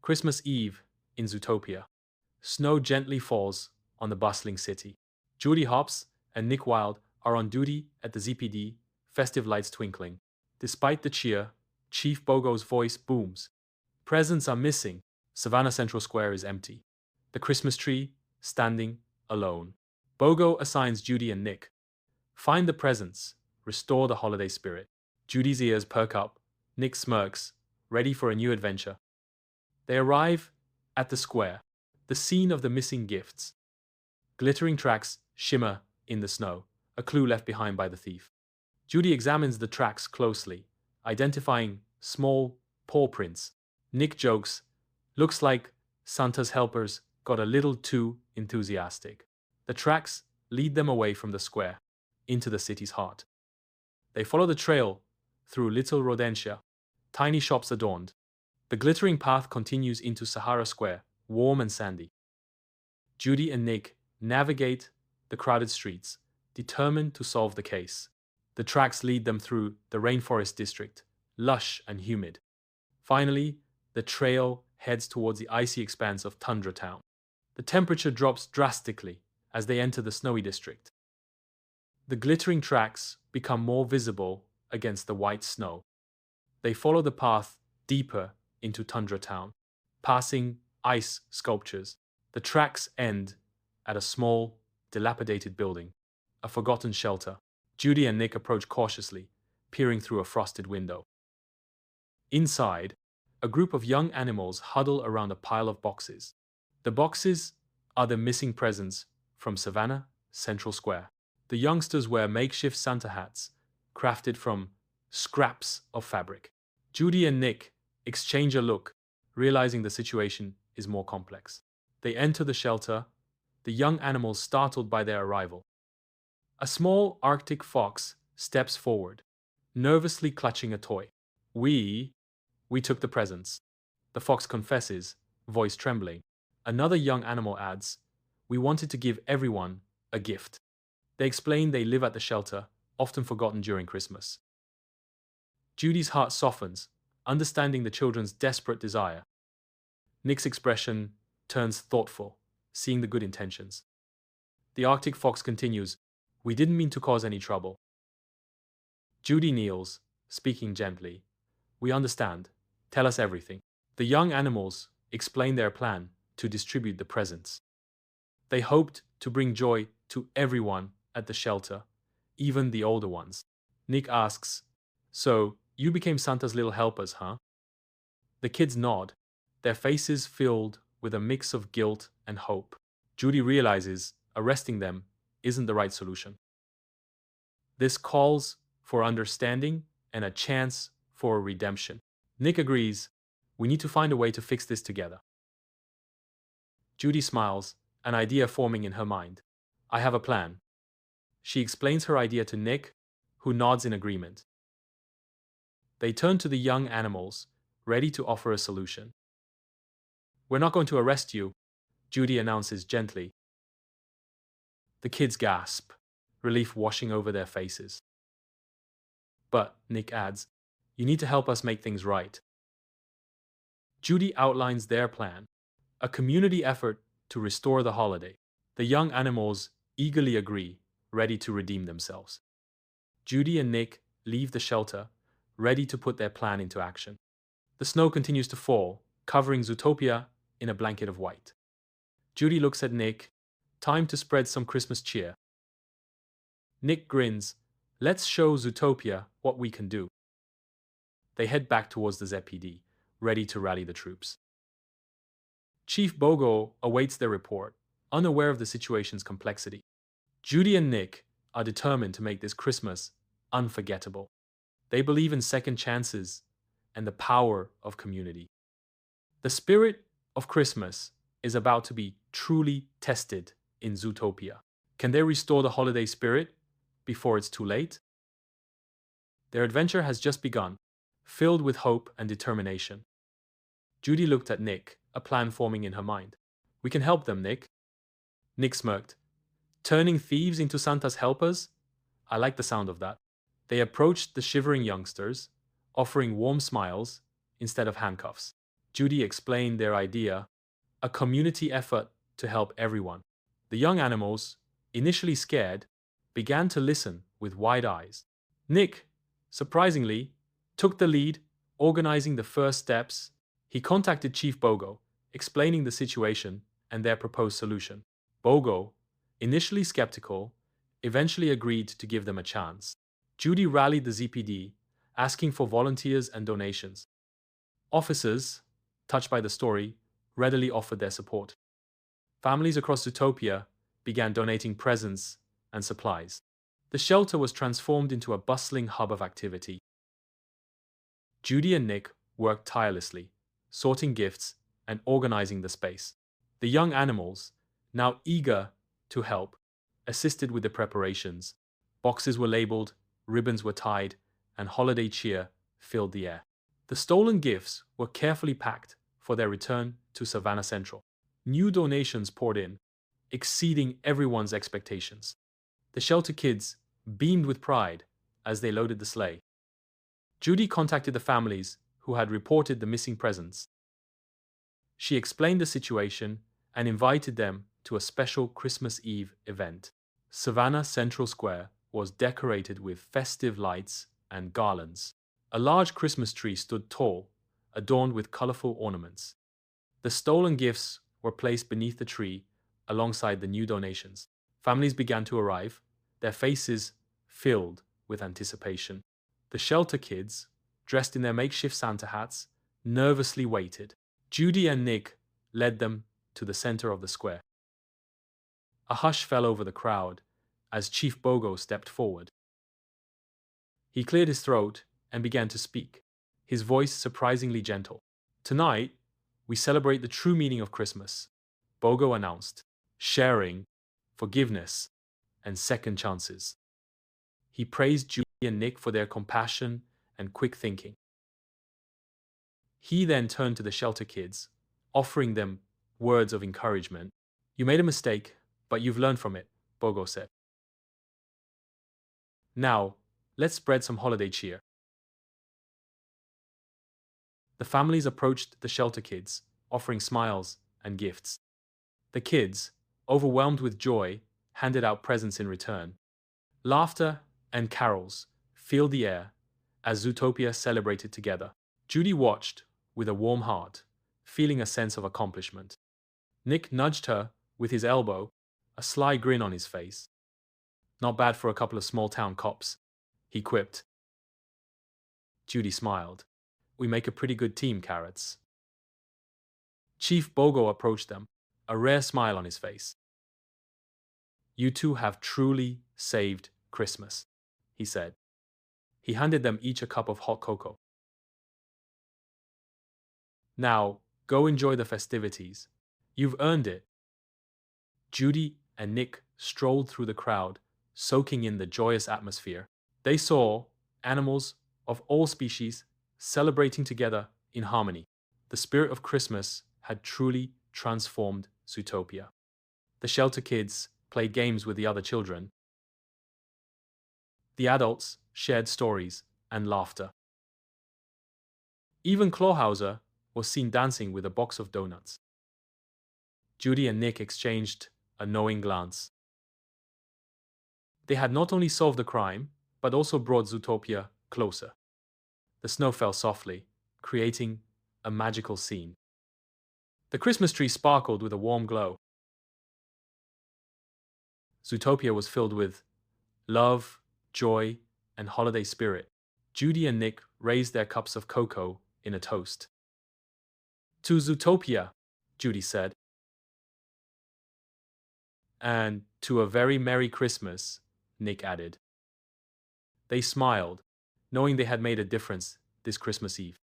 Christmas Eve in Zootopia. Snow gently falls on the bustling city. Judy Hopps and Nick Wilde are on duty at the ZPD, festive lights twinkling. Despite the cheer, Chief Bogo's voice booms. Presents are missing. Savannah Central Square is empty. The Christmas tree standing alone. Bogo assigns Judy and Nick. Find the presents. Restore the holiday spirit. Judy's ears perk up. Nick smirks, ready for a new adventure. They arrive at the square, the scene of the missing gifts. Glittering tracks shimmer in the snow, a clue left behind by the thief. Judy examines the tracks closely, identifying small paw prints. Nick jokes, looks like Santa's helpers got a little too enthusiastic. The tracks lead them away from the square, into the city's heart. They follow the trail through little rodentia, tiny shops adorned. The glittering path continues into Sahara Square, warm and sandy. Judy and Nick navigate the crowded streets, determined to solve the case. The tracks lead them through the rainforest district, lush and humid. Finally, the trail heads towards the icy expanse of Tundra Town. The temperature drops drastically as they enter the snowy district. The glittering tracks become more visible against the white snow. They follow the path deeper into Tundra Town, passing ice sculptures. The tracks end at a small, dilapidated building, a forgotten shelter. Judy and Nick approach cautiously, peering through a frosted window. Inside, a group of young animals huddle around a pile of boxes. The boxes are the missing presents from Savannah Central Square. The youngsters wear makeshift Santa hats, crafted from scraps of fabric. Judy and Nick exchange a look, realizing the situation is more complex. They enter the shelter, the young animals startled by their arrival. A small Arctic fox steps forward, nervously clutching a toy. We took the presents. The fox confesses, voice trembling. Another young animal adds, we wanted to give everyone a gift. They explain they live at the shelter, often forgotten during Christmas. Judy's heart softens, understanding the children's desperate desire. Nick's expression turns thoughtful, seeing the good intentions. The Arctic fox continues, we didn't mean to cause any trouble. Judy kneels, speaking gently. We understand. Tell us everything. The young animals explain their plan to distribute the presents. They hoped to bring joy to everyone at the shelter, even the older ones. Nick asks, so you became Santa's little helpers, huh? The kids nod, their faces filled with a mix of guilt and hope. Judy realizes arresting them isn't the right solution. This calls for understanding and a chance for redemption. Nick agrees, we need to find a way to fix this together. Judy smiles, an idea forming in her mind. I have a plan. She explains her idea to Nick, who nods in agreement. They turn to the young animals, ready to offer a solution. We're not going to arrest you, Judy announces gently. The kids gasp, relief washing over their faces. But, Nick adds, you need to help us make things right. Judy outlines their plan, a community effort to restore the holiday. The young animals eagerly agree, ready to redeem themselves. Judy and Nick leave the shelter, ready to put their plan into action. The snow continues to fall, covering Zootopia in a blanket of white. Judy looks at Nick, time to spread some Christmas cheer. Nick grins, let's show Zootopia what we can do. They head back towards the ZPD, ready to rally the troops. Chief Bogo awaits their report, unaware of the situation's complexity. Judy and Nick are determined to make this Christmas unforgettable. They believe in second chances and the power of community. The spirit of Christmas is about to be truly tested in Zootopia. Can they restore the holiday spirit before it's too late? Their adventure has just begun, filled with hope and determination. Judy looked at Nick, a plan forming in her mind. We can help them, Nick. Nick smirked. Turning thieves into Santa's helpers? I like the sound of that. They approached the shivering youngsters, offering warm smiles instead of handcuffs. Judy explained their idea, a community effort to help everyone. The young animals, initially scared, began to listen with wide eyes. Nick, surprisingly, took the lead, organizing the first steps. He contacted Chief Bogo, explaining the situation and their proposed solution. Bogo, initially skeptical, eventually agreed to give them a chance. Judy rallied the ZPD, asking for volunteers and donations. Officers, touched by the story, readily offered their support. Families across Zootopia began donating presents and supplies. The shelter was transformed into a bustling hub of activity. Judy and Nick worked tirelessly, sorting gifts and organizing the space. The young animals, now eager to help, assisted with the preparations. Boxes were labeled, ribbons were tied, and holiday cheer filled the air. The stolen gifts were carefully packed for their return to Savannah Central. New donations poured in, exceeding everyone's expectations. The shelter kids beamed with pride as they loaded the sleigh. Judy contacted the families who had reported the missing presents. She explained the situation and invited them to a special Christmas Eve event. Savannah Central Square was decorated with festive lights and garlands. A large Christmas tree stood tall, adorned with colorful ornaments. The stolen gifts were placed beneath the tree alongside the new donations. Families began to arrive, their faces filled with anticipation. The shelter kids, dressed in their makeshift Santa hats, nervously waited. Judy and Nick led them to the center of the square. A hush fell over the crowd as Chief Bogo stepped forward. He cleared his throat and began to speak, his voice surprisingly gentle. "Tonight, we celebrate the true meaning of Christmas," Bogo announced, sharing, forgiveness, and second chances. He praised Judy and Nick for their compassion and quick thinking. He then turned to the shelter kids, offering them words of encouragement. "You made a mistake, but you've learned from it," Bogo said. "Now, let's spread some holiday cheer." The families approached the shelter kids, offering smiles and gifts. The kids, overwhelmed with joy, handed out presents in return. Laughter and carols filled the air as Zootopia celebrated together. Judy watched with a warm heart, feeling a sense of accomplishment. Nick nudged her with his elbow, a sly grin on his face. "Not bad for a couple of small-town cops," he quipped. Judy smiled. "We make a pretty good team, Carrots." Chief Bogo approached them, a rare smile on his face. "You two have truly saved Christmas," he said. He handed them each a cup of hot cocoa. "Now, go enjoy the festivities. You've earned it." Judy and Nick strolled through the crowd, soaking in the joyous atmosphere. They saw animals of all species celebrating together in harmony. The spirit of Christmas had truly transformed Zootopia. The shelter kids played games with the other children. The adults shared stories and laughter. Even Clawhauser was seen dancing with a box of donuts. Judy and Nick exchanged a knowing glance. They had not only solved the crime, but also brought Zootopia closer. The snow fell softly, creating a magical scene. The Christmas tree sparkled with a warm glow. Zootopia was filled with love, joy, and holiday spirit. Judy and Nick raised their cups of cocoa in a toast. "To Zootopia," Judy said. "And to a very Merry Christmas," Nick added. They smiled, knowing they had made a difference this Christmas Eve.